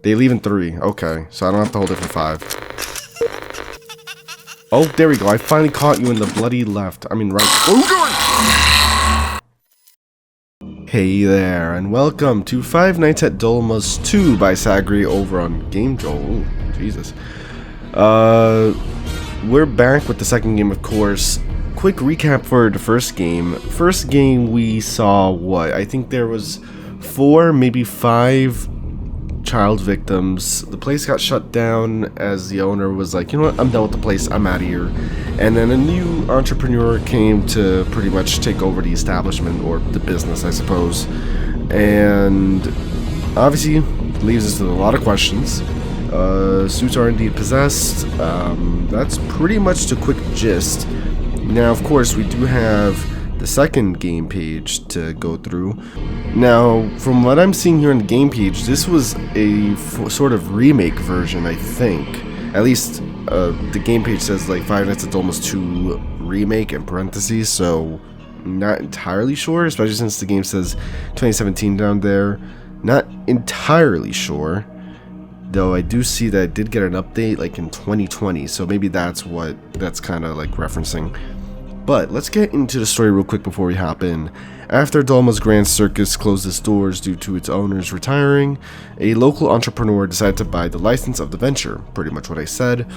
They leave in 3. Okay, so I don't have to hold it for 5. Oh, there we go. I finally caught you in the bloody left. I mean, right. Oh, God! Hey there, and welcome to Five Nights at Dolma'S 2 by Sagri over on Game Joel. Ooh, Jesus. We're back with the second game, of course. Quick recap for the first game. First game, we saw what? I think there was 4, maybe 5 child victims. The place got shut down as the owner was like, you know what, I'm done with the place, I'm out of here. And then a new entrepreneur came to pretty much take over the establishment, or the business, I suppose. And obviously leaves us with a lot of questions. Suits are indeed possessed. That's pretty much the quick gist. Now, of course, we do have the second game page to go through. Now, from what I'm seeing here on the game page, this was a sort of remake version, I think. At least the game page says like Five Nights at Dolma'S 2 remake in parentheses, so not entirely sure, especially since the game says 2017 down there. Not entirely sure, though I do see that it did get an update like in 2020, so maybe that's what that's kind of like referencing. But let's get into the story real quick before we hop in. After Dolma'S Grand Circus closed its doors due to its owners retiring, a local entrepreneur decided to buy the license of the venture, pretty much what I said.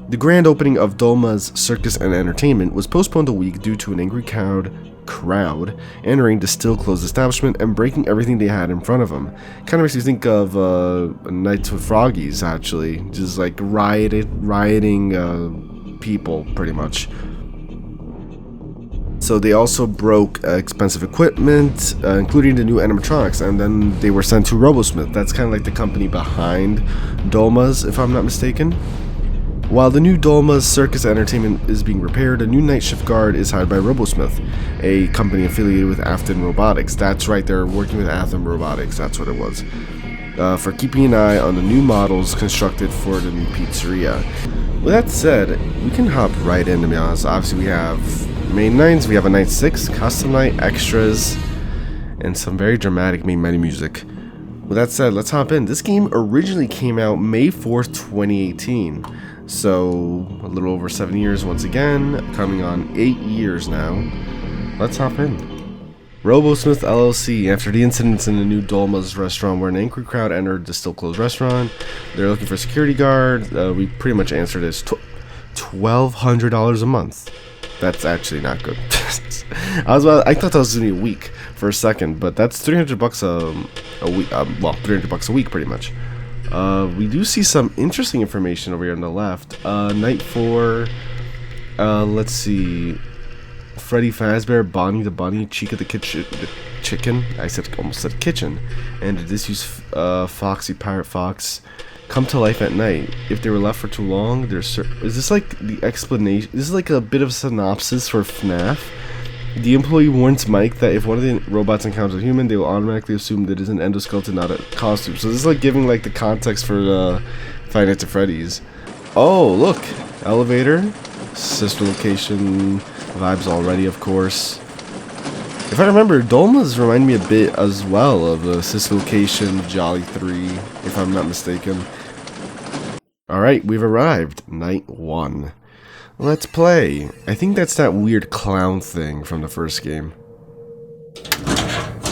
The grand opening of Dolma'S Circus and Entertainment was postponed a week due to an angry crowd entering the still closed establishment and breaking everything they had in front of them. Kind of makes you think of Nights with Froggies, actually. Just like rioting people, pretty much. So they also broke expensive equipment, including the new animatronics, and then they were sent to RoboSmith. That's kind of like the company behind Dolma'S, if I'm not mistaken. While the new Dolma'S Circus Entertainment is being repaired, a new night shift guard is hired by RoboSmith, a company affiliated with Afton Robotics. That's right, they're working with Afton Robotics, that's what it was. For keeping an eye on the new models constructed for the new pizzeria. With that said, we can hop right in, to be honest. Obviously we have main nights, we have a night 6, custom night, extras, and some very dramatic main menu music. With that said, let's hop in. This game originally came out May 4th, 2018. So, a little over 7 years once again, coming on 8 years now. Let's hop in. RoboSmith LLC. After the incidents in the new Dolma'S restaurant where an angry crowd entered the still closed restaurant, they're looking for a security guard. We pretty much answered this. $1,200 a month. That's actually not good. I thought that was gonna be a week for a second, but that's $300 a week. Well, $300 a week, pretty much. We do see some interesting information over here on the left. Night 4. Let's see. Freddy Fazbear, Bonnie the Bunny, Chica the Chicken. I almost said kitchen. And the disused Foxy Pirate Fox come to life at night. If they were left for too long, is this like the explanation? This is like a bit of a synopsis for FNAF. The employee warns Mike that if one of the robots encounters a human, they will automatically assume that it is an endoskeleton, not a costume. So this is like giving like the context for Five Nights at Freddy's. Oh, look! Elevator. Sister location vibes already, of course. If I remember, Dolma'S remind me a bit as well of the sister location Jolly 3, if I'm not mistaken. Alright, we've arrived. Night 1. Let's play. I think that's that weird clown thing from the first game.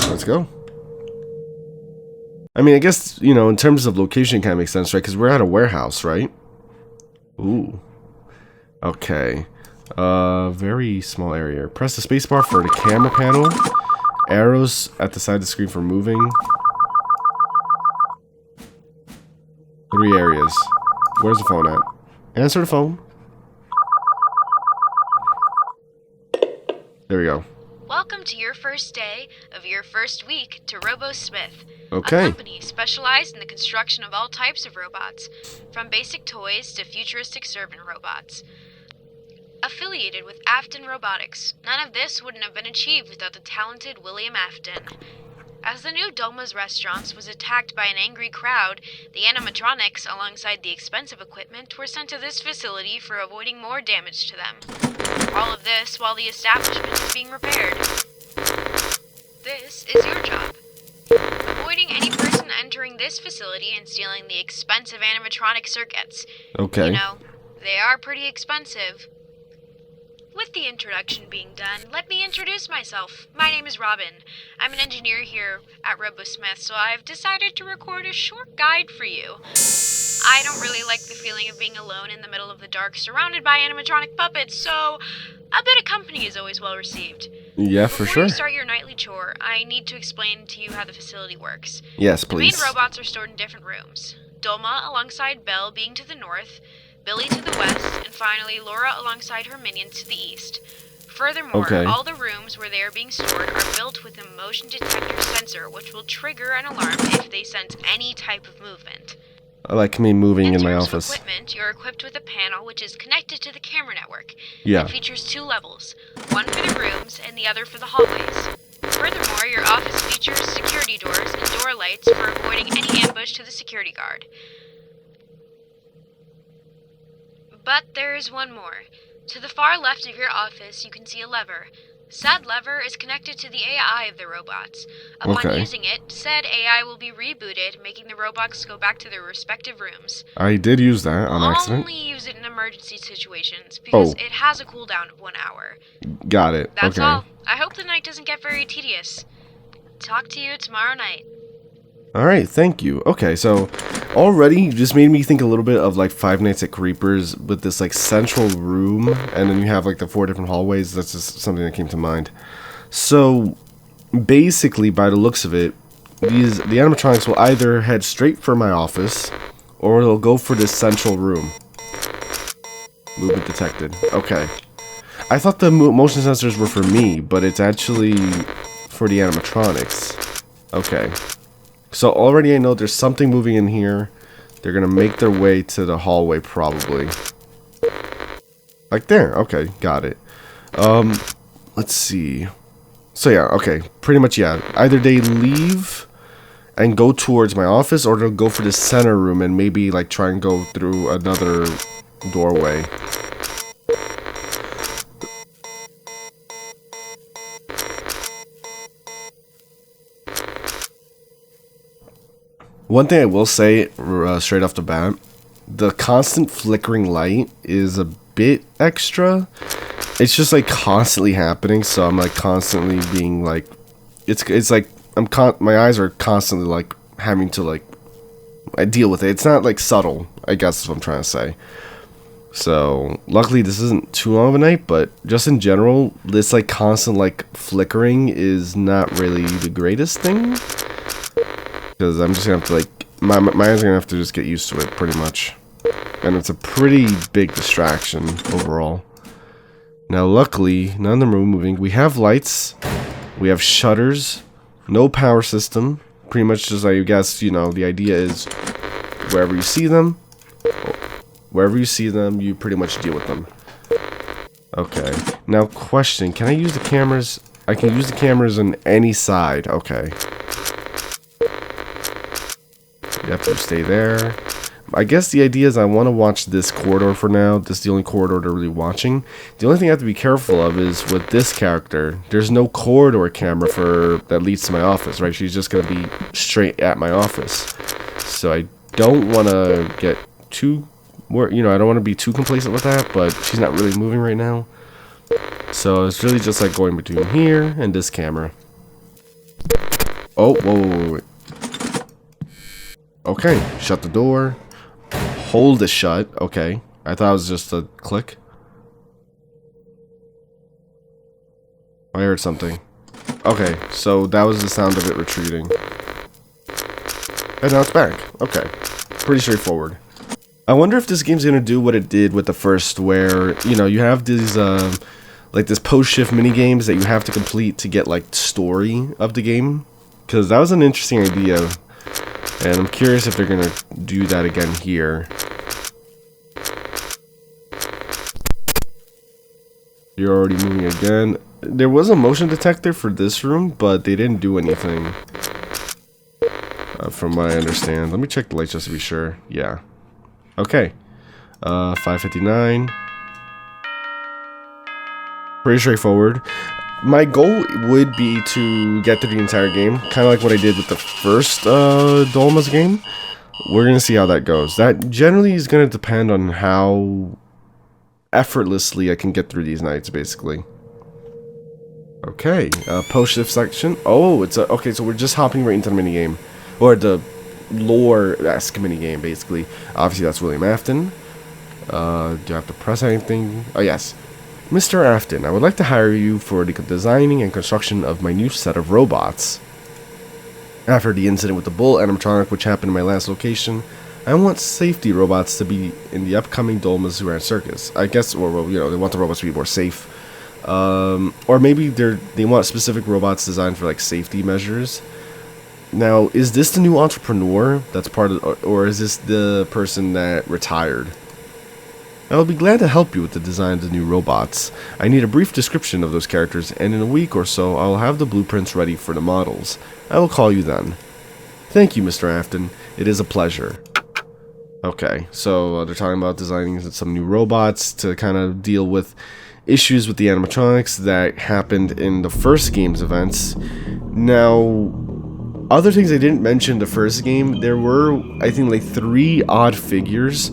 Let's go. I mean, I guess, you know, in terms of location, it kind of makes sense, right? Because we're at a warehouse, right? Ooh. Okay. Very small area. Press the spacebar for the camera panel. Arrows at the side of the screen for moving. 3 areas. Where's the phone at? Answer the phone. There we go. Welcome to your first day of your first week to RoboSmith, Okay. a company specialized in the construction of all types of robots, from basic toys to futuristic servant robots. Affiliated with Afton Robotics, none of this wouldn't have been achieved without the talented William Afton. As the new Dolma'S restaurants was attacked by an angry crowd, the animatronics, alongside the expensive equipment, were sent to this facility for avoiding more damage to them. All of this while the establishment is being repaired. This is your job. Avoiding any person on entering this facility and stealing the expensive animatronic circuits. Okay. You know, they are pretty expensive. With the introduction being done, let me introduce myself. My name is Robin. I'm an engineer here at RoboSmith, so I've decided to record a short guide for you. I don't really like the feeling of being alone in the middle of the dark, surrounded by animatronic puppets, so a bit of company is always well received. Yeah, for Before you sure. start your nightly chore, I need to explain to you how the facility works. Yes, The main please. robots are stored in different rooms. Dolma alongside Belle being to the north, Billy to the west, and finally Laura alongside her minions to the east. Furthermore, Okay. all the rooms where they are being stored are built with a motion detector sensor which will trigger an alarm if they sense any type of movement. I like me moving in my terms office. of equipment, you're equipped with a panel which is connected to the camera network. Yeah. It features 2 levels, one for the rooms and the other for the hallways. Furthermore, your office features security doors and door lights for avoiding any ambush to the security guard. But there is one more. To the far left of your office, you can see a lever. Said lever is connected to the AI of the robots. Upon Okay. using it, said AI will be rebooted, making the robots go back to their respective rooms. I did use that on accident. Only use it in emergency situations, because Oh. it has a cooldown of 1 hour. Got it. That's Okay. all. I hope the night doesn't get very tedious. Talk to you tomorrow night. All right, thank you. Okay, so already you just made me think a little bit of like Five Nights at Creepers with this like central room, and then you have like the 4 different hallways. That's just something that came to mind. So basically, by the looks of it, the animatronics will either head straight for my office, or they'll go for this central room. Movement detected. Okay. I thought the motion sensors were for me, but it's actually for the animatronics. Okay. So already I know there's something moving in here. They're going to make their way to the hallway probably. Like there. Okay, got it. Let's see. So yeah, okay. Pretty much, yeah. Either they leave and go towards my office, or they'll go for the center room and maybe like try and go through another doorway. One thing I will say straight off the bat, the constant flickering light is a bit extra. It's just like constantly happening, so I'm like constantly being like, it's like my eyes are constantly like having to like I deal with it. It's not like subtle, I guess is what I'm trying to say. So luckily this isn't too long of a night, but just in general, this like constant like flickering is not really the greatest thing. Because I'm just gonna have to like my eyes are gonna have to just get used to it pretty much, and it's a pretty big distraction overall. Now, luckily, none of them are moving. We have lights, we have shutters, no power system. Pretty much just I guess the idea is wherever you see them, you pretty much deal with them. Okay. Now, question: can I use the cameras? I can use the cameras on any side. Okay. You have to stay there. I guess the idea is I want to watch this corridor for now. This is the only corridor they're really watching. The only thing I have to be careful of is with this character, there's no corridor camera that leads to my office, right? She's just going to be straight at my office. So I don't want to get too, I don't want to be too complacent with that, but she's not really moving right now. So it's really just like going between here and this camera. Oh, whoa. Okay, shut the door. Hold it shut. Okay. I thought it was just a click. I heard something. Okay, so that was the sound of it retreating. And now it's back. Okay. Pretty straightforward. I wonder if this game's gonna do what it did with the first, where, you have these, like this post-shift mini-games that you have to complete to get, like, story of the game. Because that was an interesting idea. And I'm curious if they're going to do that again here. You're already moving again. There was a motion detector for this room, but they didn't do anything. From what I understand. Let me check the lights just to be sure. Yeah. Okay. 5:59. Pretty straightforward. My goal would be to get through the entire game, kind of like what I did with the first Dolma'S game. We're going to see how that goes. That generally is going to depend on how effortlessly I can get through these nights, basically. Okay, post-shift section. Oh, it's a... Okay, so we're just hopping right into the minigame. Or the lore-esque minigame, basically. Obviously, that's William Afton. Do I have to press anything? Oh, yes. Mr. Afton, I would like to hire you for the designing and construction of my new set of robots. After the incident with the bull animatronic, which happened in my last location, I want safety robots to be in the upcoming Dolma'S Grand Circus. I guess, or well, you know, they want the robots to be more safe. Or maybe they want specific robots designed for like safety measures. Now, is this the new entrepreneur that's part of, or is this the person that retired? I will be glad to help you with the design of the new robots. I need a brief description of those characters, and in a week or so, I will have the blueprints ready for the models. I will call you then. Thank you, Mr. Afton. It is a pleasure. Okay, so they're talking about designing some new robots to kind of deal with issues with the animatronics that happened in the first game's events. Now, other things I didn't mention in the first game, there were, I think, like 3 odd figures,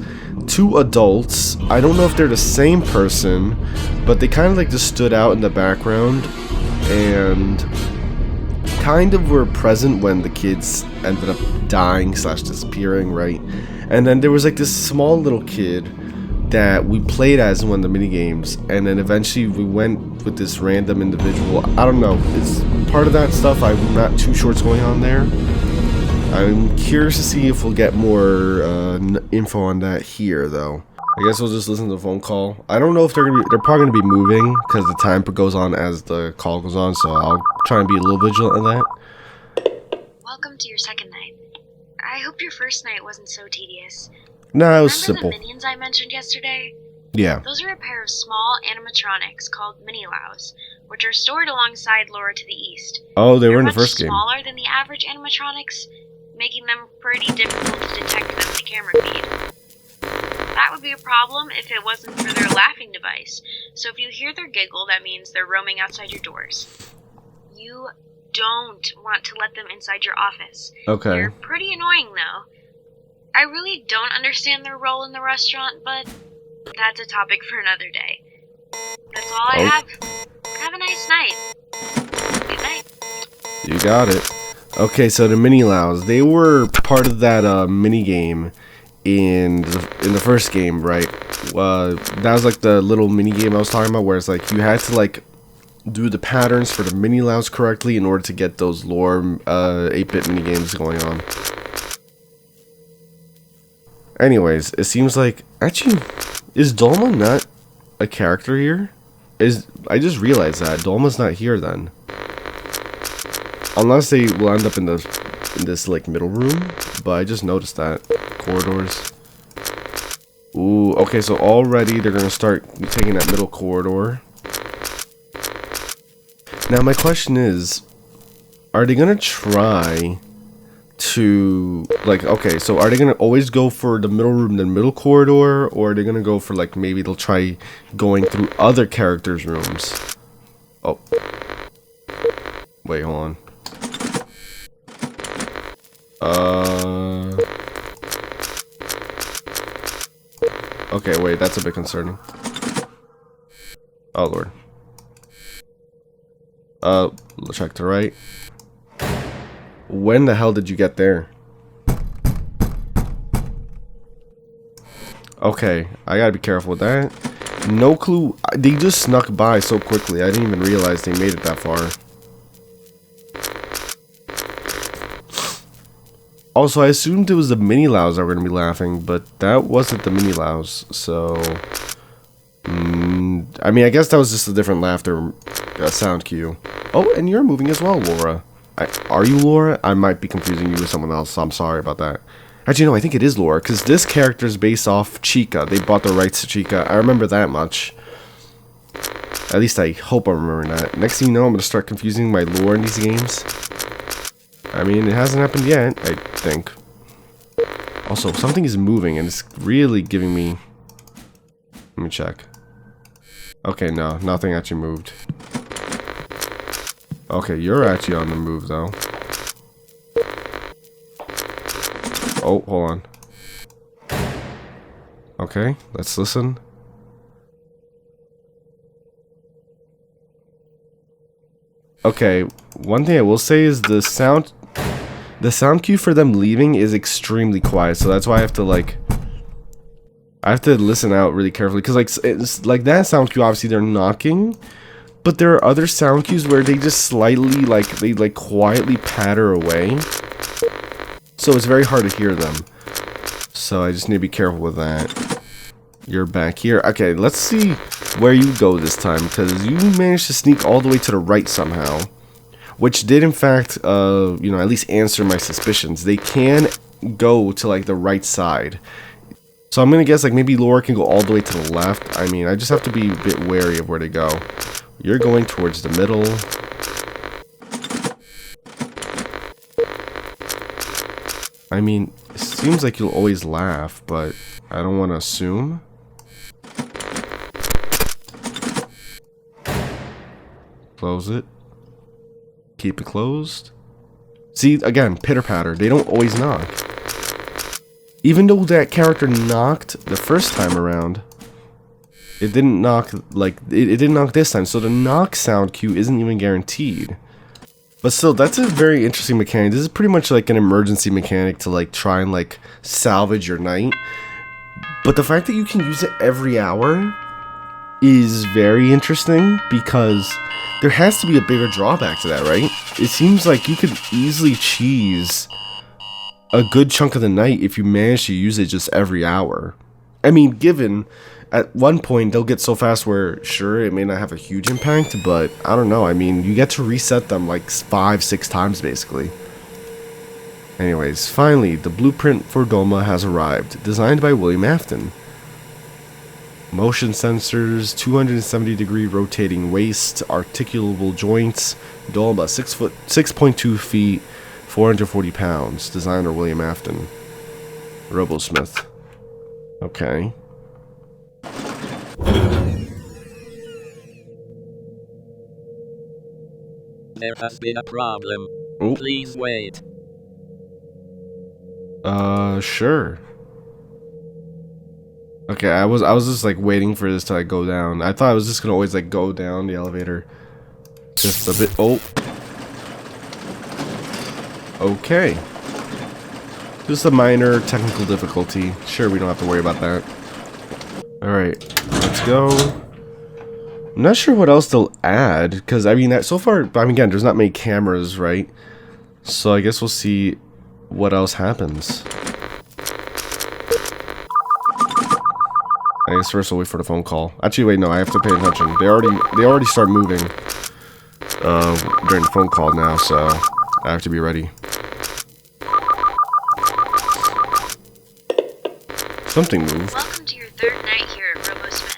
2 adults. I don't know if they're the same person, but they kind of like just stood out in the background and kind of were present when the kids ended up dying / disappearing, right? And then there was like this small little kid that we played as in one of the minigames, and then eventually we went with this random individual. I don't know, it's part of that stuff. I'm not too sure what's going on there. I'm curious to see if we'll get more info on that here, though. I guess we'll just listen to the phone call. I don't know if they're probably gonna be moving because the time goes on as the call goes on, so I'll try and be a little vigilant of that. Welcome to your second night. I hope your first night wasn't so tedious. Nah, it was Remember simple. the minions I mentioned yesterday? Yeah. Those are a pair of small animatronics called mini-Laos, which are stored alongside Laura to the east. Oh, they were in the They're first much game. smaller than the average animatronics, making them pretty difficult to detect them in the camera feed. That would be a problem if it wasn't for their laughing device, so if you hear their giggle, that means they're roaming outside your doors. You don't want to let them inside your office. Okay. They're pretty annoying, though. I really don't understand their role in the restaurant, but that's a topic for another day. That's all I have. Have a nice night. Good night. You got it. Okay, so the mini-Laos, they were part of that mini game in the first game, right? That was like the little mini game I was talking about, where it's like you had to like do the patterns for the mini-Laos correctly in order to get those lore 8-bit mini games going on. Anyways, it seems like actually is Dolma not a character here? I just realized that Dolma's not here then. Unless they will end up in this like middle room, but I just noticed that corridors. Ooh, okay, so already they're gonna start taking that middle corridor. Now my question is, are they gonna try to like, okay, so are they gonna always go for the middle room, the middle corridor, or are they gonna go for like maybe they'll try going through other characters' rooms? Oh, wait, hold on. Okay, wait, that's a bit concerning. Oh lord. Let's check to the right. When the hell did you get there? Okay, I gotta be careful with that. No clue. They just snuck by so quickly. I didn't even realize they made it that far. Also, I assumed it was the mini-Laos that were going to be laughing, but that wasn't the mini-Laos, so... I mean, I guess that was just a different laughter sound cue. Oh, and you're moving as well, Laura. Are you Laura? I might be confusing you with someone else, so I'm sorry about that. Actually, no, I think it is Laura, because this character is based off Chica. They bought the rights to Chica. I remember that much. At least I hope I'm remembering that. Next thing you know, I'm going to start confusing my lore in these games. I mean, it hasn't happened yet, I think. Also, something is moving, and it's really giving me... Let me check. Okay, no, nothing actually moved. Okay, you're actually on the move, though. Oh, hold on. Okay, let's listen. Okay, one thing I will say is the sound cue for them leaving is extremely quiet, so that's why I have to listen out really carefully, because like it's like that sound cue, obviously they're knocking, but there are other sound cues where they just slightly they quietly patter away, so it's very hard to hear them. So I just need to be careful with that. You're back here. Okay, let's see where you go this time, because you managed to sneak all the way to the right somehow, which did in fact you know, at least answer my suspicions. They can go to like the right side. So I'm gonna guess like maybe Laura can go all the way to the left. I mean, I just have to be a bit wary of where to go. You're going towards the middle. I mean, it seems like you'll always laugh, but I don't want to assume. Close it. Keep it closed. See, again, pitter-patter. They don't always knock. Even though that character knocked the first time around, it didn't knock, like, it didn't knock this time. So the knock sound cue isn't even guaranteed. But still, that's a very interesting mechanic. This is pretty much like an emergency mechanic to, like, try and, like, salvage your night. But the fact that you can use it every hour is very interesting, because there has to be a bigger drawback to that, right? It seems like you could easily cheese a good chunk of the night if you manage to use it just every hour. I mean, given at one point they'll get so fast where sure it may not have a huge impact, but I don't know. I mean, you get to reset them like 5-6 times basically. Anyways, finally the blueprint for Dolma has arrived, designed by William Afton. Motion sensors, 270-degree rotating waist, articulable joints. Dolma, 6'2" feet, 440 pounds. Designer William Afton. Robosmith. Okay. There has been a problem. Oop. Please wait. Sure. Okay, I was just like waiting for this to like go down. I thought I was just gonna always like go down the elevator just a bit. Oh. Okay. Just a minor technical difficulty. Sure, we don't have to worry about that. Alright, let's go. I'm not sure what else they'll add, because I mean, so far, I mean, again, there's not many cameras, right? So I guess we'll see what else happens. I guess first we'll wait for the phone call. Actually, wait, no, I have to pay attention. They already start moving during the phone call now, so I have to be ready. Something moved. Welcome to your third night here at Robosmith.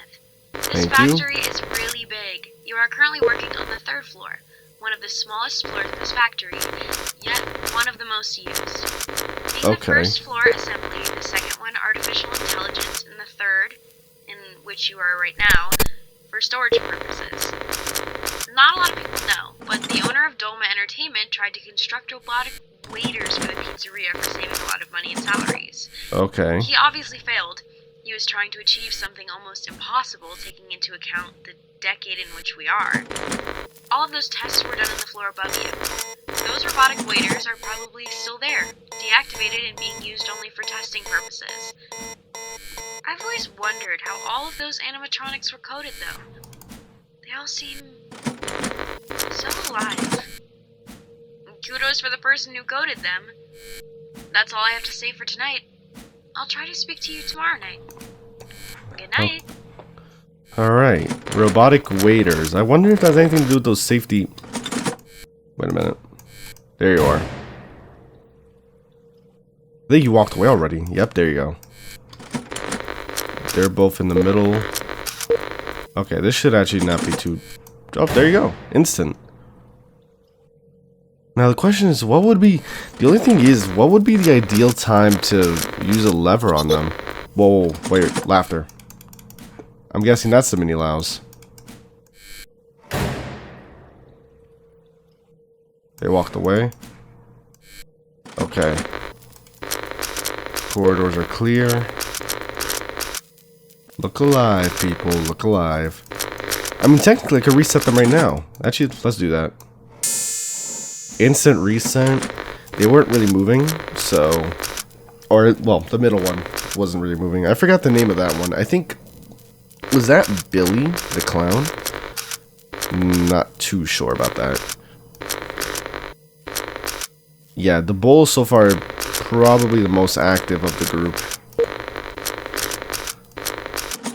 This Thank factory is really big. You are currently working on the third floor, one of the smallest floors of this factory, yet one of the most used. Being the first floor assembly, the second one artificial intelligence, and the third, in which you are right now, for storage purposes. Not a lot of people know, but the owner of Dolma Entertainment tried to construct robotic waiters for the pizzeria for saving a lot of money in salaries. Okay. He obviously failed. He was trying to achieve something almost impossible, taking into account the decade in which we are. All of those tests were done on the floor above you. Those robotic waiters are probably still there, deactivated and being used only for testing purposes. I've always wondered how all of those animatronics were coded, though. They all seem so alive. Kudos for the person who coded them. That's all I have to say for tonight. I'll try to speak to you tomorrow night. Good night. Alright. Robotic waiters. I wonder if that has anything to do with those safety... Wait a minute. There you are. I think you walked away already. Yep, there you go. They're both in the middle. Okay, this should actually not be too... Oh, there you go. Instant. Now the question is, what would be... The only thing is, what would be the ideal time to use a lever on them? Whoa, wait, laughter. I'm guessing that's the mini louse. They walked away. Okay. Corridors are clear. Look alive, people. Look alive. I mean, technically, I could reset them right now. Actually, let's do that. Instant reset. They weren't really moving, so... Or, well, the middle one wasn't really moving. I forgot the name of that one. I think... Was that Billy, the clown? Not too sure about that. Yeah, the bull so far probably the most active of the group.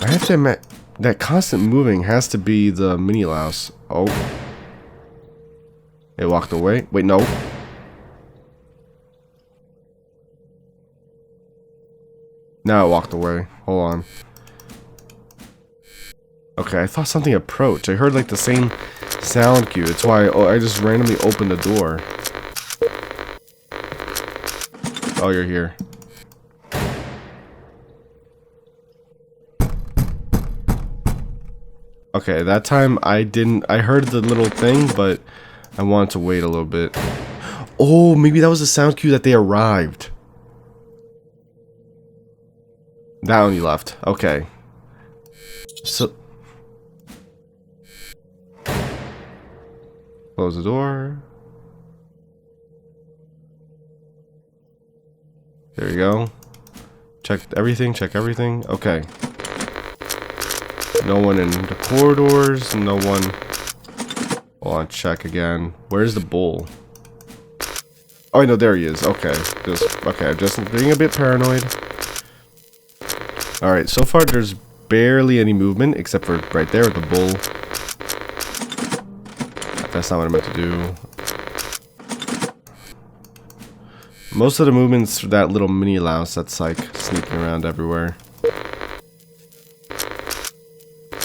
I have to admit, that constant moving has to be the mini louse. Oh. It walked away. Wait, no. Now it walked away. Hold on. Okay, I thought something approached. I heard like the same sound cue. That's why I just randomly opened the door. Oh, you're here. Okay, that time I heard the little thing, but I wanted to wait a little bit. Oh, maybe that was the sound cue that they arrived. That only left. Okay. So... Close the door. There you go. Check everything, Okay. No one in the corridors, no one... Hold on, check again. Where's the bull? Oh, no, there he is. Okay. I'm just being a bit paranoid. Alright, so far there's barely any movement, except for right there with the bull. That's not what I meant to do. Most of the movements for that little mini louse that's like sneaking around everywhere.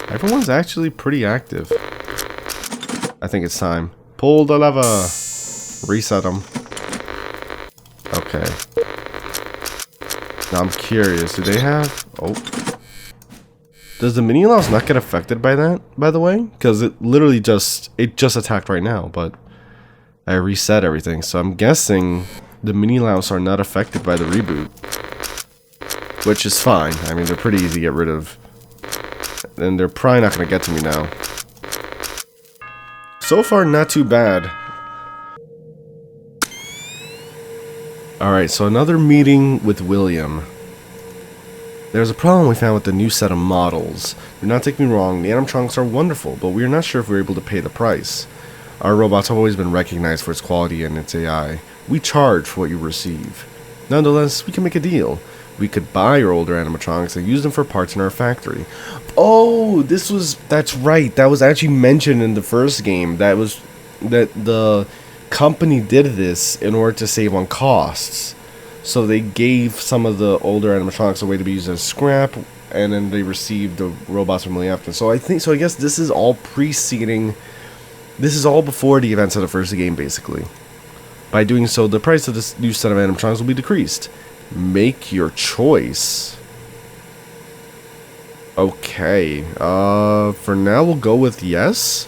Everyone's actually pretty active. I think it's time. Pull the lever. Reset them. Okay. Now I'm curious. Do they have... Oh. Does the mini louse not get affected by that, by the way? Because it literally just... It just attacked right now, but... I reset everything, so I'm guessing... The mini louse are not affected by the reboot. Which is fine. I mean, they're pretty easy to get rid of. And they're probably not going to get to me now. So far, not too bad. Alright, so another meeting with William. There's a problem we found with the new set of models. Do not take me wrong, the animatronics are wonderful, but we are not sure if we're able to pay the price. Our robots have always been recognized for its quality and its AI. We charge for what you receive. Nonetheless, we can make a deal. We could buy your older animatronics and use them for parts in our factory. Oh, that's right. That was actually mentioned in the first game. That the company did this in order to save on costs. So they gave some of the older animatronics away to be used as scrap, and then they received the robots from really after. So I guess this is all preceding. This is all before the events of the first game, basically. By doing so, the price of this new set of animatronics will be decreased. Make your choice. Okay. For now, we'll go with yes.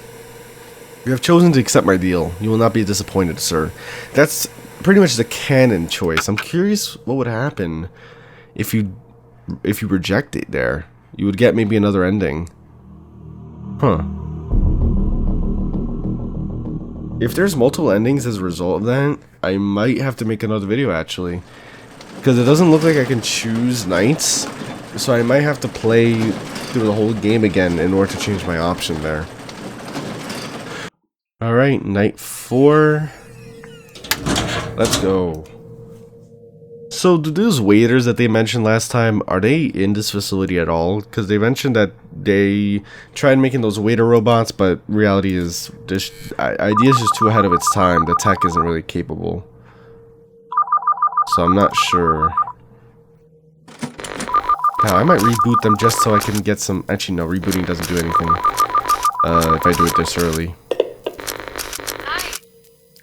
You have chosen to accept my deal. You will not be disappointed, sir. That's pretty much the canon choice. I'm curious what would happen if you reject it there. You would get maybe another ending. Huh. If there's multiple endings as a result of that, I might have to make another video actually. Because it doesn't look like I can choose nights. So I might have to play through the whole game again in order to change my option there. Alright, night 4. Let's go. So do those waiters that they mentioned last time, are they in this facility at all? Because they mentioned that they tried making those waiter robots, but reality is, this idea is just too ahead of its time. The tech isn't really capable. So I'm not sure. Now, I might reboot them just so I can get some... Actually, no, rebooting doesn't do anything. If I do it this early. Hi.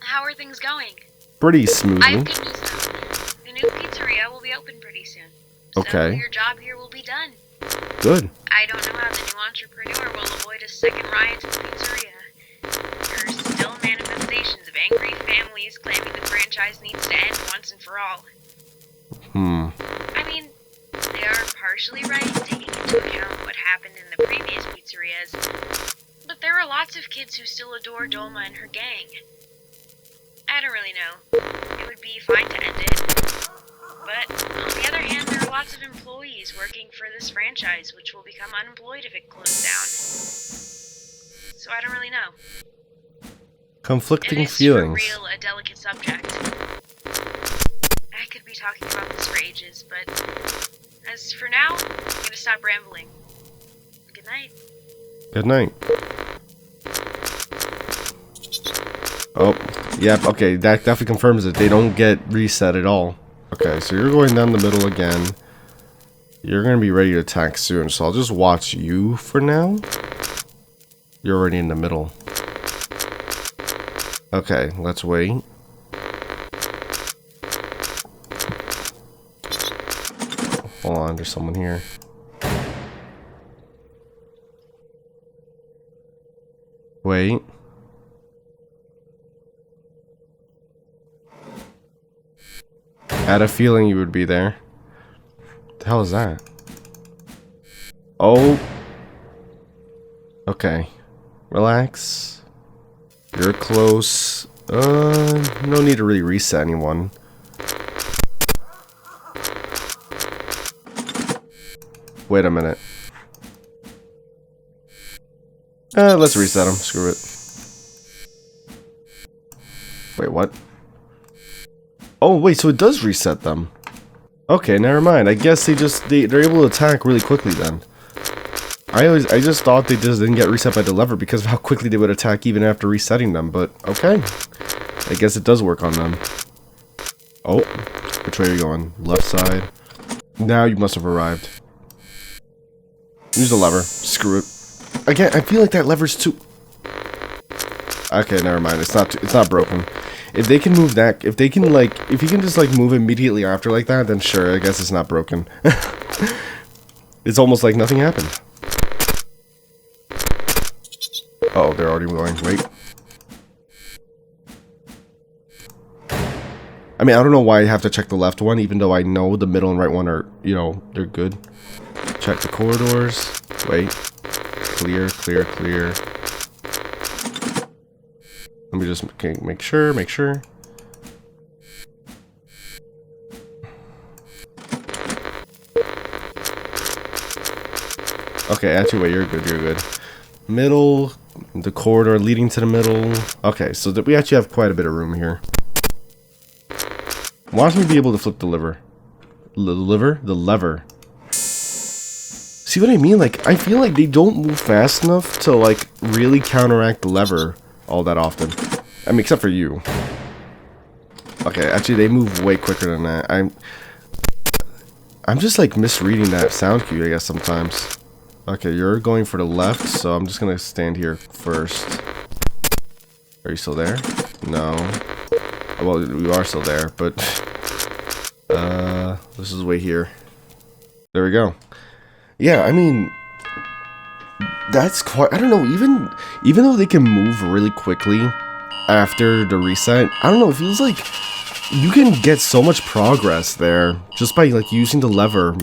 How are things going? Pretty I smoothly. have good news though. The new pizzeria will be open pretty soon. Okay. So your job here will be done. Good. I don't know how the new entrepreneur will avoid a second riot to the pizzeria. You're still still manifestations of angry families claiming the franchise needs to end once and for all. I mean, they are partially right, taking into account what happened in the previous pizzerias, but there are lots of kids who still adore Dolma and her gang. I don't really know. It would be fine to end it. But, on the other hand, there are lots of employees working for this franchise which will become unemployed if it closes down. So I don't really know. Conflicting it is feelings. for real a delicate subject. I could be talking about this for ages, but as for now, I'm gonna stop rambling. Good night. Good night. Oh, yep, okay, that definitely confirms it. They don't get reset at all. Okay, so you're going down the middle again. You're going to be ready to attack soon, so I'll just watch you for now. You're already in the middle. Okay, let's wait. Hold on, there's someone here. Wait. I had a feeling you would be there. What the hell is that? Oh. Okay. Relax. You're close. No need to really reset anyone. Wait a minute. Let's reset him. Screw it. Wait, what? Oh, wait, so it does reset them. Okay, never mind. I guess they're able to attack really quickly then. I just thought they just didn't get reset by the lever because of how quickly they would attack even after resetting them, but okay. I guess it does work on them. Oh, which way are you going? Left side. Now you must have arrived. Use the lever. Screw it. Again, I feel like that lever's too... Okay, never mind. It's not broken. If they can move that, if you can just like move immediately after like that, then sure, I guess it's not broken. It's almost like nothing happened. Oh, they're already going. Wait. I mean, I don't know why I have to check the left one, even though I know the middle and right one are, you know, they're good. Check the corridors. Wait. Clear, clear, clear. Let me just make sure. Okay, actually, wait, you're good. Middle, the corridor leading to the middle. Okay, so we actually have quite a bit of room here. Watch me be able to flip the lever. The lever. See what I mean? Like, I feel like they don't move fast enough to, like, really counteract the lever all that often. I mean, except for you. Okay, actually, they move way quicker than that. I'm just, like, misreading that sound cue, I guess, sometimes. Okay, you're going for the left, so I'm just gonna stand here first. Are you still there? No. Well, you are still there, but... let's just wait here. There we go. Yeah, I mean... That's quite... I don't know, even though they can move really quickly after the reset, I don't know, it feels like you can get so much progress there just by, like, using the lever,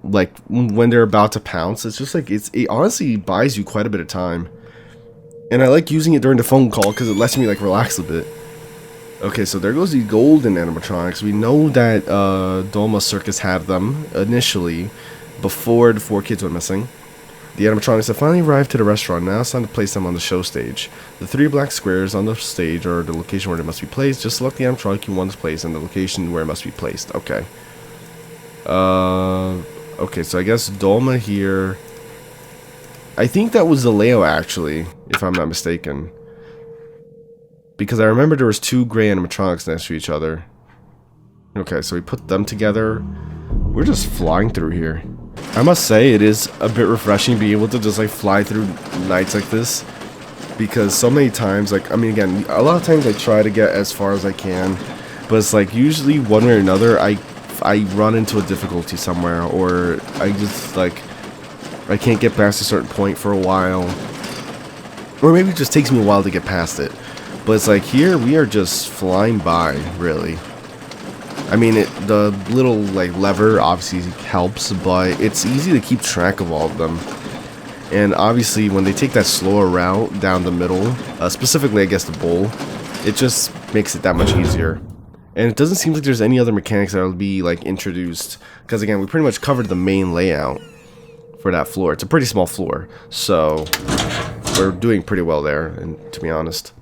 like, when they're about to pounce. It's just, like, it honestly buys you quite a bit of time. And I like using it during the phone call because it lets me, like, relax a bit. Okay, so there goes the golden animatronics. We know that Dolma'S Circus had them initially before the 4 kids went missing. The animatronics have finally arrived to the restaurant. Now it's time to place them on the show stage. The 3 black squares on the stage are the location where they must be placed. Just select the animatronic you want to place and the location where it must be placed. Okay. Okay, so I guess Dolma here. I think that was the Leo, actually, if I'm not mistaken. Because I remember there was 2 gray animatronics next to each other. Okay, so we put them together. We're just flying through here. I must say, it is a bit refreshing being able to just, like, fly through nights like this. Because so many times, like, I mean, again, a lot of times I try to get as far as I can. But it's like, usually, one way or another, I run into a difficulty somewhere. Or I just, like, I can't get past a certain point for a while. Or maybe it just takes me a while to get past it. But it's like here we are just flying by, really. I mean, the little like lever obviously helps, but it's easy to keep track of all of them. And obviously, when they take that slower route down the middle, specifically I guess the bowl, it just makes it that much easier. And it doesn't seem like there's any other mechanics that will be like introduced, because again, we pretty much covered the main layout for that floor. It's a pretty small floor, so we're doing pretty well there, and to be honest.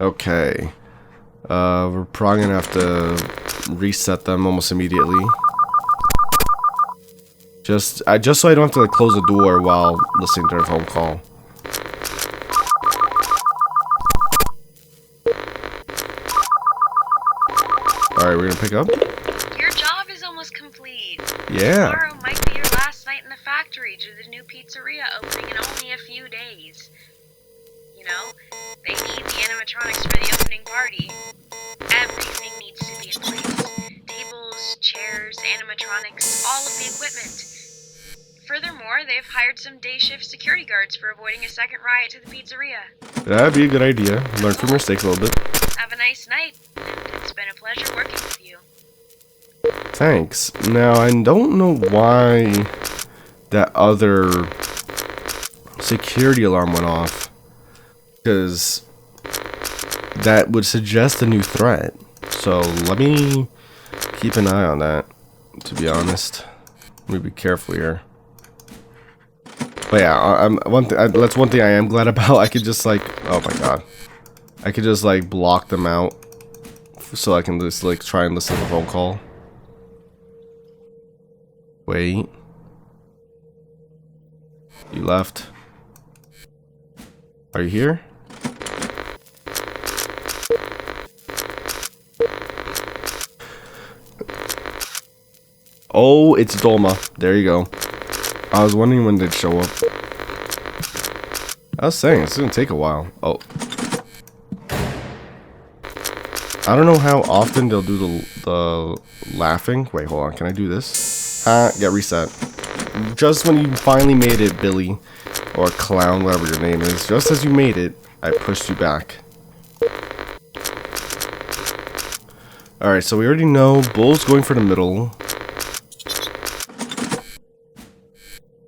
Okay, we're probably gonna have to reset them almost immediately. Just so I don't have to like close the door while listening to their phone call. Alright, we're gonna pick up. Your job is almost complete. Yeah. Tomorrow might be your last night in the factory due to the new pizzeria opening in only a few days. You know, they need the animatronics for the opening party. Everything needs to be in place. Tables, chairs, animatronics, all of the equipment. Furthermore, they've hired some day shift security guards for avoiding a second riot to the pizzeria. That'd be a good idea. Learn from your mistakes a little bit. Have a nice night, and it's been a pleasure working with you. Thanks. Now, I don't know why that other security alarm went off. Because that would suggest a new threat. So, let me keep an eye on that, to be honest. Let me be careful here. But yeah, that's one thing I am glad about. I could just like, oh my god, I could just like block them out, so I can just like try and listen to the phone call. Wait, you left. Are you here? Oh, it's Dolma. There you go. I was wondering when they'd show up. I was saying, it's gonna take a while. Oh. I don't know how often they'll do the laughing. Wait, hold on. Can I do this? Get reset. Just when you finally made it, Billy. Or Clown, whatever your name is. Just as you made it, I pushed you back. Alright, so we already know Bull's going for the middle.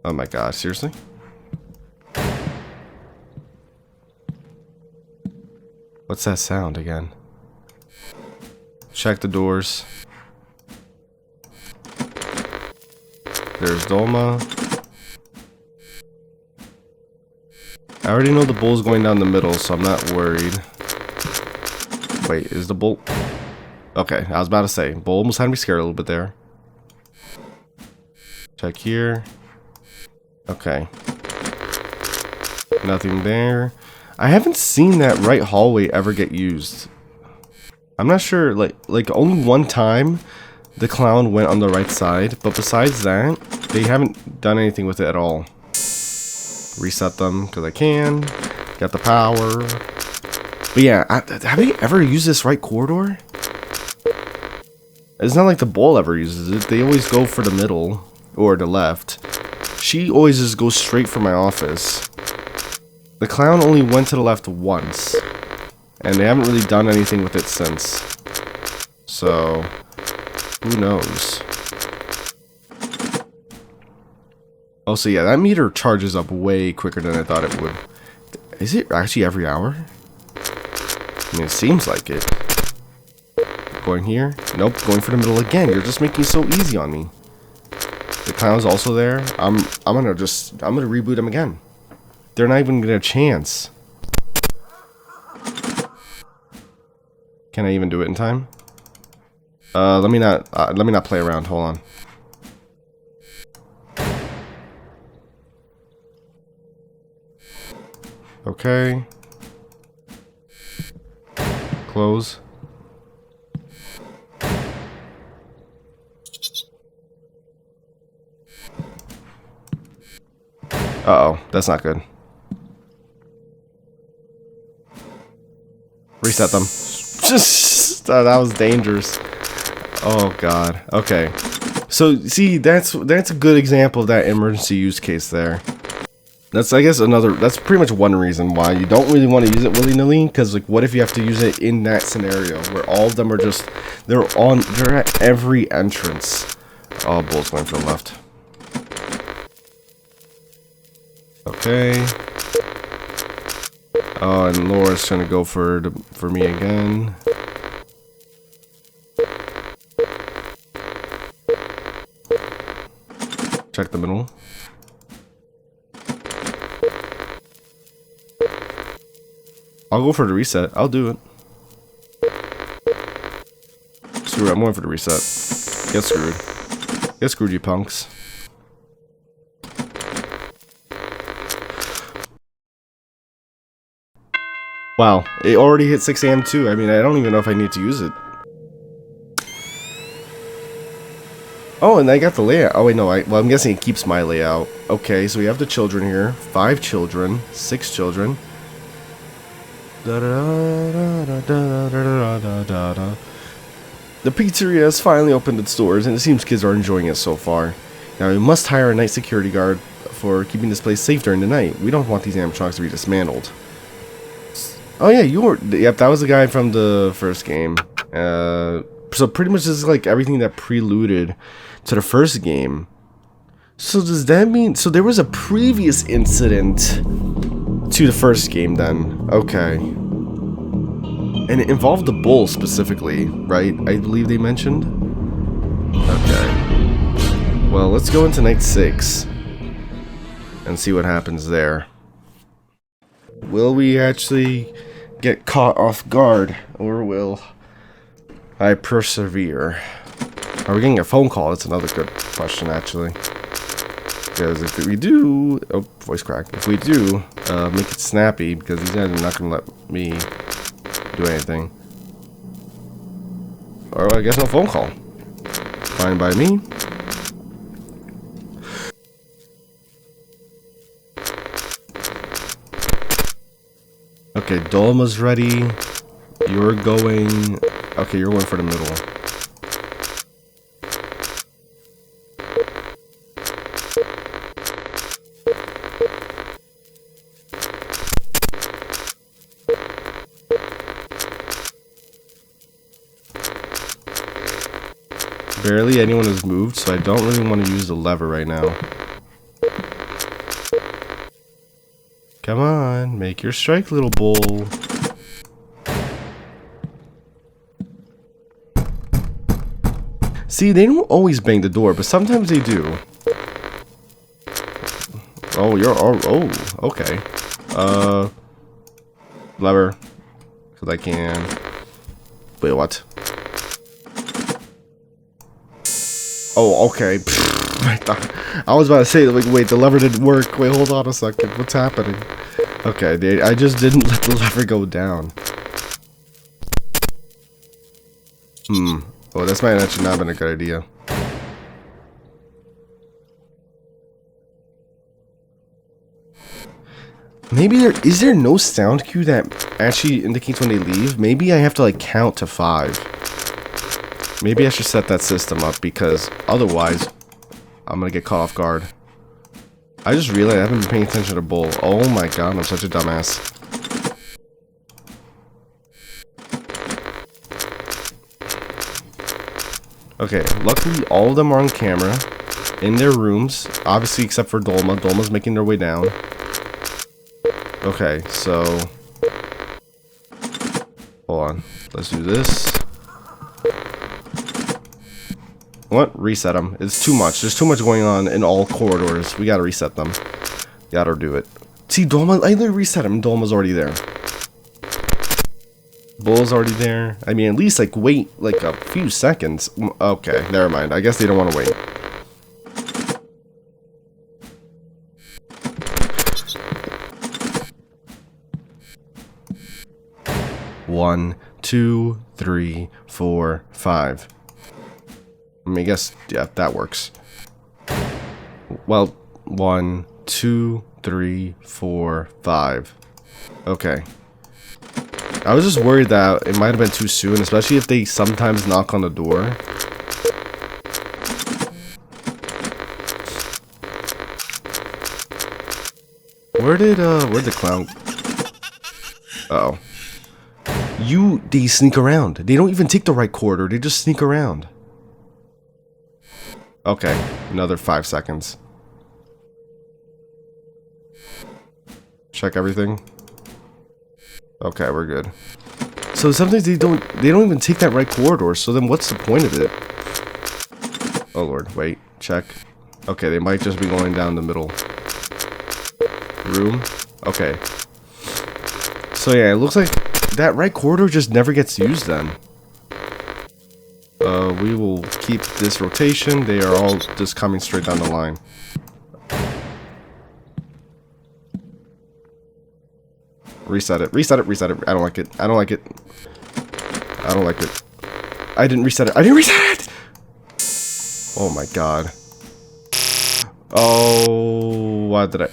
Oh my god, seriously? What's that sound again? Check the doors. There's Dolma. I already know the bull's going down the middle, so I'm not worried. Wait, is the bull... Okay, I was about to say, bull almost had me scared a little bit there. Check here. Okay. Nothing there. I haven't seen that right hallway ever get used. I'm not sure, like only one time the clown went on the right side, but besides that, they haven't done anything with it at all. Reset them, because I can. Got the power. But yeah, have they ever used this right corridor? It's not like the bull ever uses it. They always go for the middle, or the left. She always just goes straight for my office. The clown only went to the left once. And they haven't really done anything with it since. So, who knows? Also, yeah, that meter charges up way quicker than I thought it would. Is it actually every hour? I mean, it seems like it. Going here? Nope, going for the middle again. You're just making it so easy on me. The clown's also there. I'm gonna reboot them again. They're not even gonna chance. Can I even do it in time? Let me not play around. Hold on. Okay. Close. Uh-oh, that's not good. Reset them. That was dangerous. Oh god. Okay. So see, that's a good example of that emergency use case there. That's, I guess, that's pretty much one reason why you don't really want to use it willy-nilly, because, like, what if you have to use it in that scenario where all of them are just, they're at every entrance. Oh, bull's going for the left. Okay. Oh, and Laura's trying to go for me again. Check the middle. I'll go for the reset. I'll do it. Screw it, I'm going for the reset. Get screwed. Get screwed, you punks. Wow, it already hit 6 AM too. I mean, I don't even know if I need to use it. Oh, and I got the layout. Oh, wait, no. Well, I'm guessing it keeps my layout. Okay, so we have the children here. 5 children. 6 children. The pizzeria has finally opened its doors, and it seems kids are enjoying it so far. Now, we must hire a night security guard for keeping this place safe during the night. We don't want these animatronics to be dismantled. Oh, yeah, yep, that was the guy from the first game. So pretty much this is like everything that preluded to the first game. So does that mean... So there was a previous incident to the first game then. Okay. And it involved the bull specifically, right? I believe they mentioned. Okay. Well, let's go into night 6 and see what happens there. Will we actually get caught off guard, or will I persevere? Are we getting a phone call? That's another good question, actually. Because if we do... Oh, voice crack. If we do, make it snappy, because these guys are not going to let me do anything. Or I guess no phone call. Fine by me. Okay, Dolma'S ready. You're going... Okay, you're going for the middle. Barely anyone has moved, so I don't really want to use the lever right now. Come on, make your strike, little bull. See, they don't always bang the door, but sometimes they do. Oh, oh, okay. Lever. Because I can... Wait, what? Oh, okay. I was about to say, like, wait, the lever didn't work. Wait, hold on a second. What's happening? Okay, I just didn't let the lever go down. Oh, this might actually not have been a good idea. Maybe is there no sound cue that actually indicates when they leave? Maybe I have to, like, count to 5. Maybe I should set that system up, because otherwise I'm gonna get caught off guard. I just realized I haven't been paying attention to Bull. Oh my god, I'm such a dumbass. Okay, luckily all of them are on camera, in their rooms, obviously except for Dolma. Dolma's making their way down. Okay, so... Hold on, let's do this. What? Reset them. It's too much. There's too much going on in all corridors. We gotta reset them. Gotta do it. See, Dolma, I literally reset him. Dolma's already there. Bull's already there. I mean, at least, like, wait, like, a few seconds. Okay, never mind. I guess they don't want to wait. One, 2, 3, 4, 5. I mean, I guess, yeah, that works. Well, 1, 2, 3, 4, 5. Okay. I was just worried that it might have been too soon, especially if they sometimes knock on the door. Where'd the clown? Uh oh. They sneak around. They don't even take the right corridor. They just sneak around. Okay, another 5 seconds. Check everything. Okay, we're good. So sometimes they don't even take that right corridor. So then what's the point of it? Oh lord, wait, check. Okay, they might just be going down the middle room. Okay. So yeah, it looks like that right corridor just never gets used then. We will keep this rotation. They are all just coming straight down the line. Reset it. Reset it. Reset it. I don't like it. I don't like it. I don't like it. I didn't reset it. I didn't reset it! Oh my god. Oh, why did I...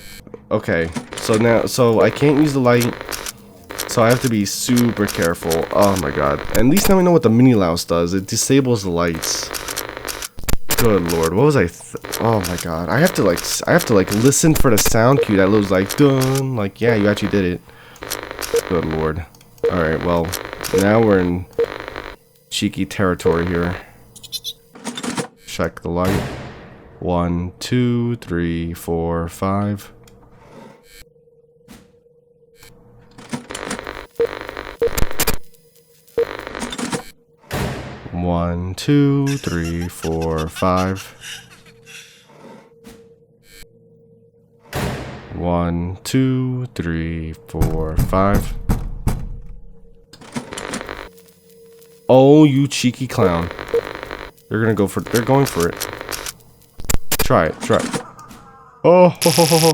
Okay. So I can't use the light. So I have to be super careful. Oh my god. At least now we know what the mini louse does. It disables the lights. Good lord. What was I... Oh my god. I have to like listen for the sound cue that was like dun. Like, yeah, you actually did it. Good lord. Alright, well, now we're in cheeky territory here. Check the light. 1, 2, 3, 4, 5. One, 2, 3, 4, 5. 1, 2, 3, 4, 5. Oh, you cheeky clown. They're going for it. Try it. Oh, ho, ho, ho, ho.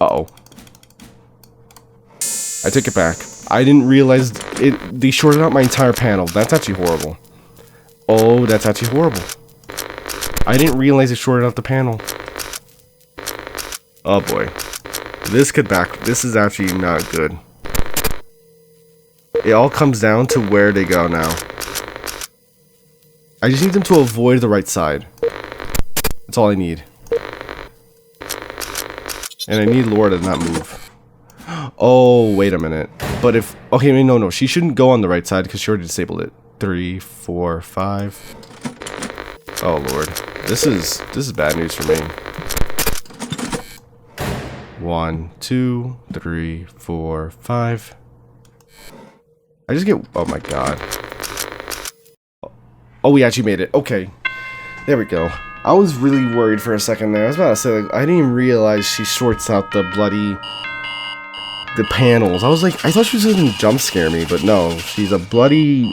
Uh-oh. I take it back. I didn't realize they shorted out my entire panel. That's actually horrible. Oh, that's actually horrible. I didn't realize it shorted out the panel. Oh boy. This is actually not good. It all comes down to where they go now. I just need them to avoid the right side. That's all I need. And I need Laura to not move. Oh, wait a minute. But if... Okay, no. She shouldn't go on the right side because she already disabled it. 3, 4, 5. Oh, lord. This is bad news for me. 1, 2, 3, 4, 5. I just get... Oh my god. Oh, we actually made it. Okay. There we go. I was really worried for a second there. I was about to say, like, I didn't even realize she shorts out the panels. I was like, I thought she was going to jump scare me, but no. She's a bloody...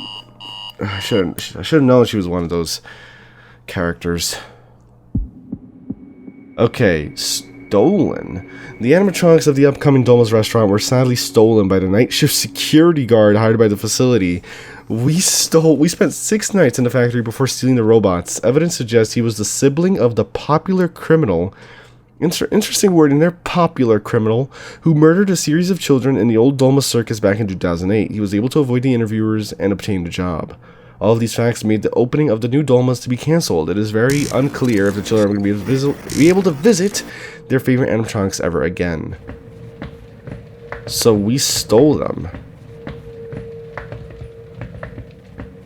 I should have known she was one of those characters. Okay, stolen. The animatronics of the upcoming Dolma'S restaurant were sadly stolen by the night shift security guard hired by the facility. We spent 6 nights in the factory before stealing the robots. Evidence suggests he was the sibling of the popular criminal. Interesting word in there, popular criminal, who murdered a series of children in the old Dolma'S circus back in 2008. He was able to avoid the interviewers and obtain a job. All of these facts made the opening of the new Dolma'S to be cancelled. It is very unclear if the children are going to be able to visit their favorite animatronics ever again. So we stole them.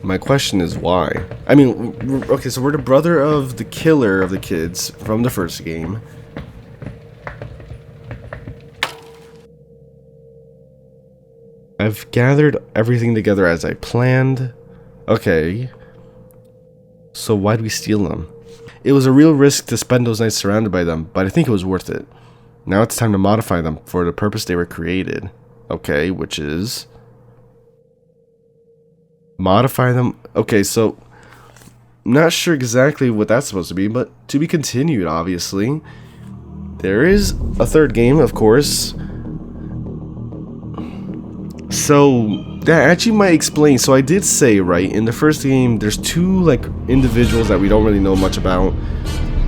My question is why? I mean, okay, so we're the brother of the killer of the kids from the first game. I've gathered everything together as I planned. Okay. So why'd we steal them? It was a real risk to spend those nights surrounded by them, but I think it was worth it. Now it's time to modify them for the purpose they were created. Okay, which is... modify them? Okay, so... I'm not sure exactly what that's supposed to be, but to be continued, obviously. There is a third game, of course. So, that actually might explain. So I did say, right, in the first game, there's 2, like, individuals that we don't really know much about.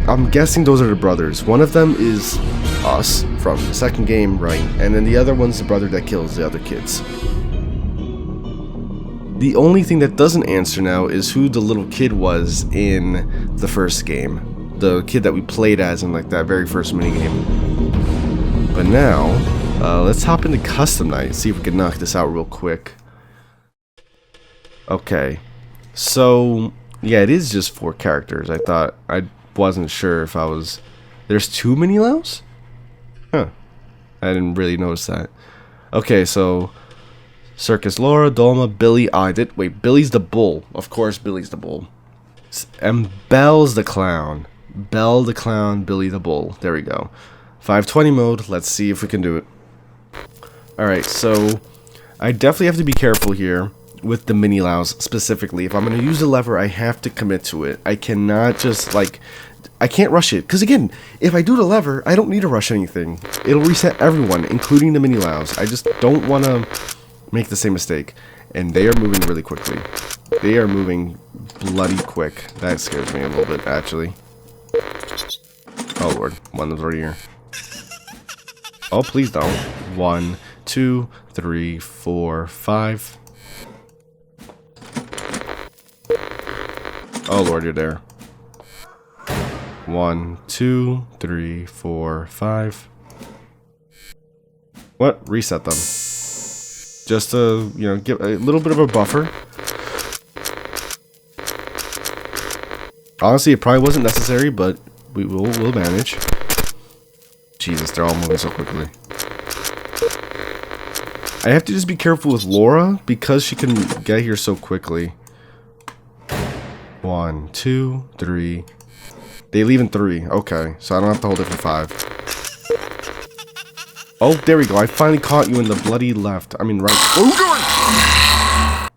I'm guessing those are the brothers. One of them is us from the second game, right? And then the other one's the brother that kills the other kids. The only thing that doesn't answer now is who the little kid was in the first game. The kid that we played as in, like, that very first minigame. But now... Let's hop into custom night. See if we can knock this out real quick. Okay. So, yeah, it is just 4 characters. I wasn't sure if I was... There's 2 mini-Laos? Huh. I didn't really notice that. Okay, so... Circus Laura, Dolma, Billy. Wait, Billy's the bull. Of course, Billy's the bull. And Belle's the clown. Belle the clown, Billy the bull. There we go. 520 mode. Let's see if we can do it. Alright, so... I definitely have to be careful here with the mini-Laos specifically. If I'm going to use the lever, I have to commit to it. I cannot just, like... I can't rush it. Because, again, if I do the lever, I don't need to rush anything. It'll reset everyone, including the mini-Laos. I just don't want to make the same mistake. And they are moving really quickly. They are moving bloody quick. That scares me a little bit, actually. Oh, Lord. One was already here. Oh, please don't. 1, 2, 3, 4, 5. Oh, Lord, you're there. 1, 2, 3, 4, 5. What? Reset them. Just to, you know, give a little bit of a buffer. Honestly, it probably wasn't necessary, but we'll manage. Jesus, they're all moving so quickly. I have to just be careful with Laura because she can get here so quickly. 1, 2, 3. They leave in 3. Okay, so I don't have to hold it for 5. Oh, there we go. I finally caught you in the bloody left. I mean, right. Oh, God!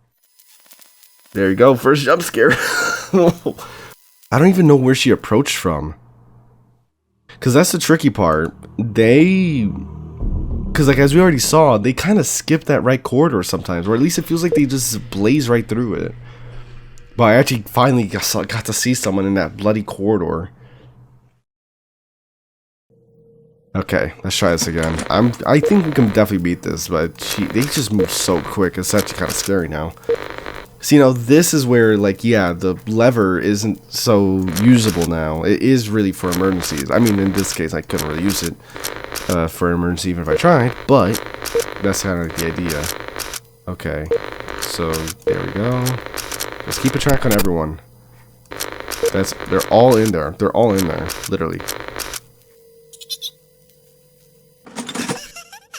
There you go. First jump scare. I don't even know where she approached from. Because that's the tricky part. Because, like, as we already saw, they kind of skip that right corridor sometimes. Or at least it feels like they just blaze right through it. But I actually finally got to see someone in that bloody corridor. Okay, let's try this again. I think we can definitely beat this, but they just move so quick. It's actually kind of scary now. So, you know, this is where, like, yeah, the lever isn't so usable now. It is really for emergencies. I mean, in this case, I couldn't really use it for an emergency even if I tried, but that's kind of like the idea. Okay, so there we go. Let's keep a track on everyone. They're all in there. They're all in there, literally.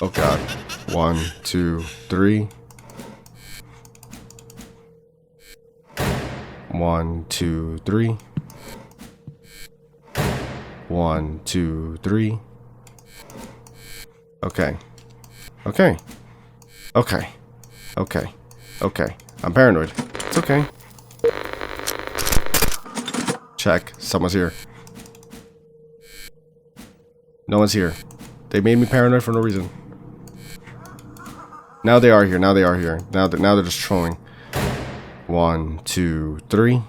Oh God. 1, 2, 3. 1, 2, 3. 1, 2, 3. Okay. Okay. Okay. Okay. Okay. I'm paranoid. It's okay. Check. Someone's here. No one's here. They made me paranoid for no reason. Now they are here. Now they are here. Now they're just trolling. 1, 2, 3.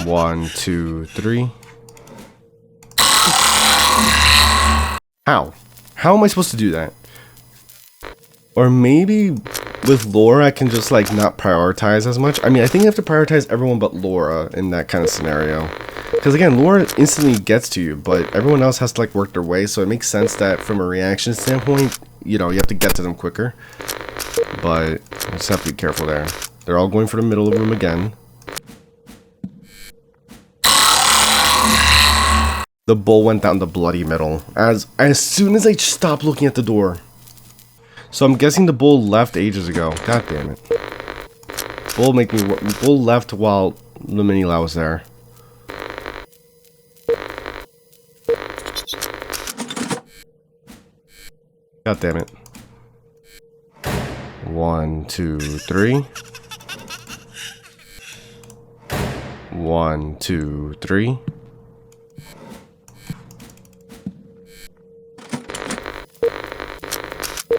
1, 2, 3. How? How am I supposed to do that? Or maybe with Laura I can just like not prioritize as much. I mean, I think I have to prioritize everyone but Laura in that kind of scenario. Because again, Laura instantly gets to you, but everyone else has to like work their way, so it makes sense that from a reaction standpoint, you know, you have to get to them quicker. But I just have to be careful there. They're all going for the middle of the room again. The bull went down the bloody middle as soon as I stopped looking at the door. So I'm guessing the bull left ages ago. God damn it. Bull left while the mini-Lao was there. God damn it. 1, 2, 3. 1, 2, 3.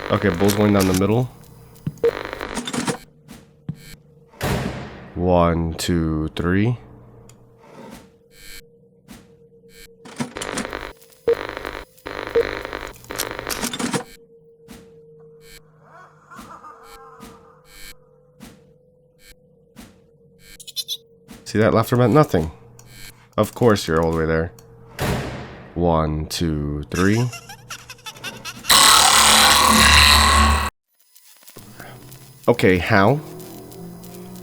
Okay, bull's going down the middle. 1, 2, 3. See, that laughter meant nothing. Of course you're all the way there. 1, 2, 3. Okay, how?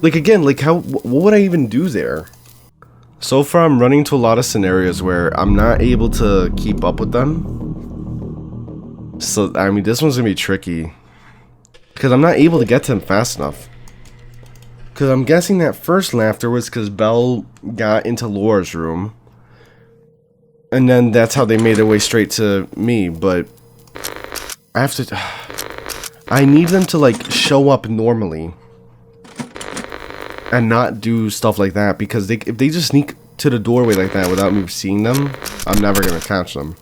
Like, again, like, how, what would I even do there? So far, I'm running into a lot of scenarios where I'm not able to keep up with them. So, I mean, this one's gonna be tricky. Because I'm not able to get to them fast enough. Because I'm guessing that first laughter was because Belle got into Laura's room. And then that's how they made their way straight to me, but I have to... I need them to, like, show up normally. And not do stuff like that, because if they just sneak to the doorway like that without me seeing them, I'm never gonna catch them.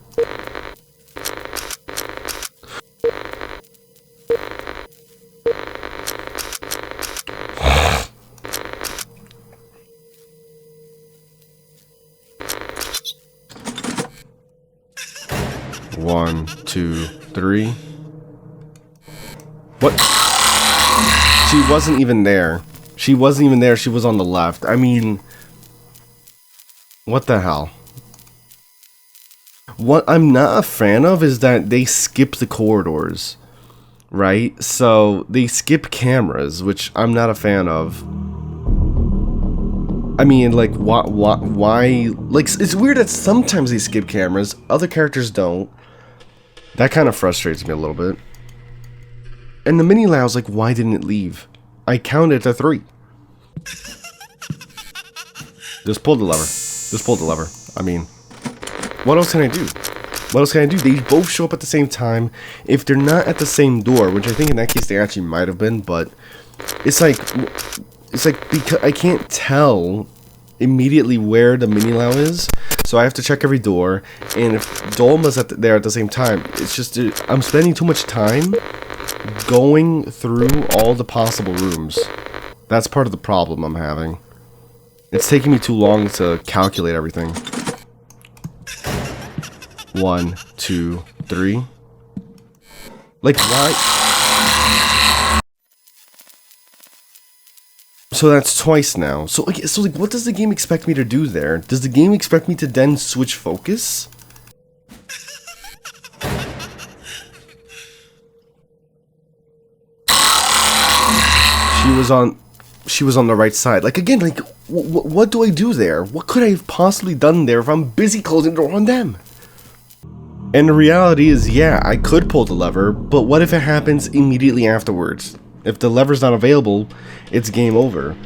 One, two, three. What? She wasn't even there. She wasn't even there. She was on the left. I mean, what the hell? What I'm not a fan of is that they skip the corridors, right? So they skip cameras, which I'm not a fan of. I mean, like, why? Like, it's weird that sometimes they skip cameras, other characters don't. That kind of frustrates me a little bit. And the mini Lao's like, why didn't it leave? I counted to 3. Just pull the lever. Just pull the lever. I mean, what else can I do? What else can I do? They both show up at the same time. If they're not at the same door, which I think in that case they actually might have been, but it's like because I can't tell immediately where the mini Lao is, so I have to check every door. And if Dolma'S there at the same time, it's just I'm spending too much time going through all the possible rooms. That's part of the problem I'm having. It's taking me too long to calculate everything. 1, 2, 3. Like, why? So that's twice now. So like, what does the game expect me to do there? Does the game expect me to then switch focus? She was on the right side. Like, again, like, what do I do there? What could I have possibly done there if I'm busy closing the door on them? And the reality is, yeah, I could pull the lever, but what if it happens immediately afterwards? If the lever's not available, it's game over.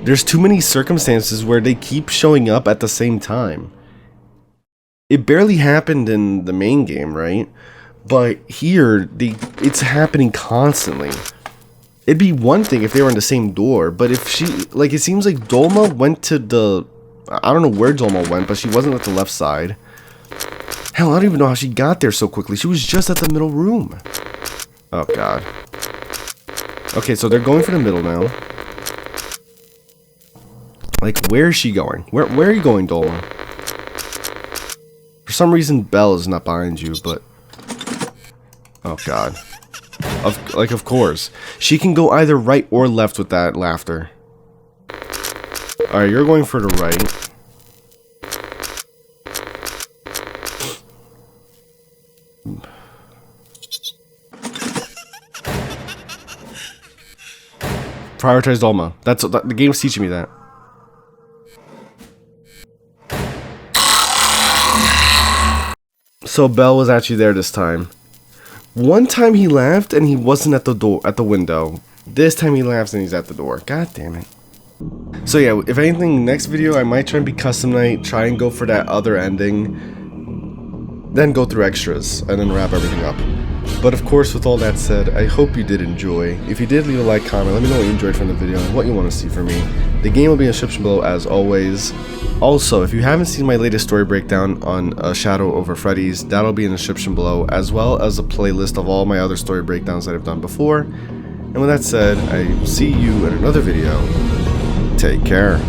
There's too many circumstances where they keep showing up at the same time. It barely happened in the main game, right? But here, it's happening constantly. It'd be one thing if they were in the same door, but if she, like, it seems like Dolma went to the, I don't know where Dolma went, but she wasn't at the left side. Hell, I don't even know how she got there so quickly. She was just at the middle room. Oh, God. Okay, so they're going for the middle now. Like, where is she going? Where are you going, Dolma? For some reason, Belle is not behind you, but... Oh, God. Of course. She can go either right or left with that laughter. Alright, you're going for the right. Prioritize Dolma. The game's teaching me that. So Belle was actually there this time. One time he laughed and he wasn't at the window. This time he laughs and he's at the door. God damn it. So yeah, if anything, next video I might try and be custom night, try and go for that other ending, then go through extras and then wrap everything up. But of course, with all that said, I hope you did enjoy. If you did, leave a like, comment, let me know what you enjoyed from the video and what you want to see from me. The game will be in the description below as always. Also, if you haven't seen my latest story breakdown on Shadow over Freddy's, that'll be in the description below, as well as a playlist of all my other story breakdowns that I've done before. And with that said, I will see you in another video. Take care.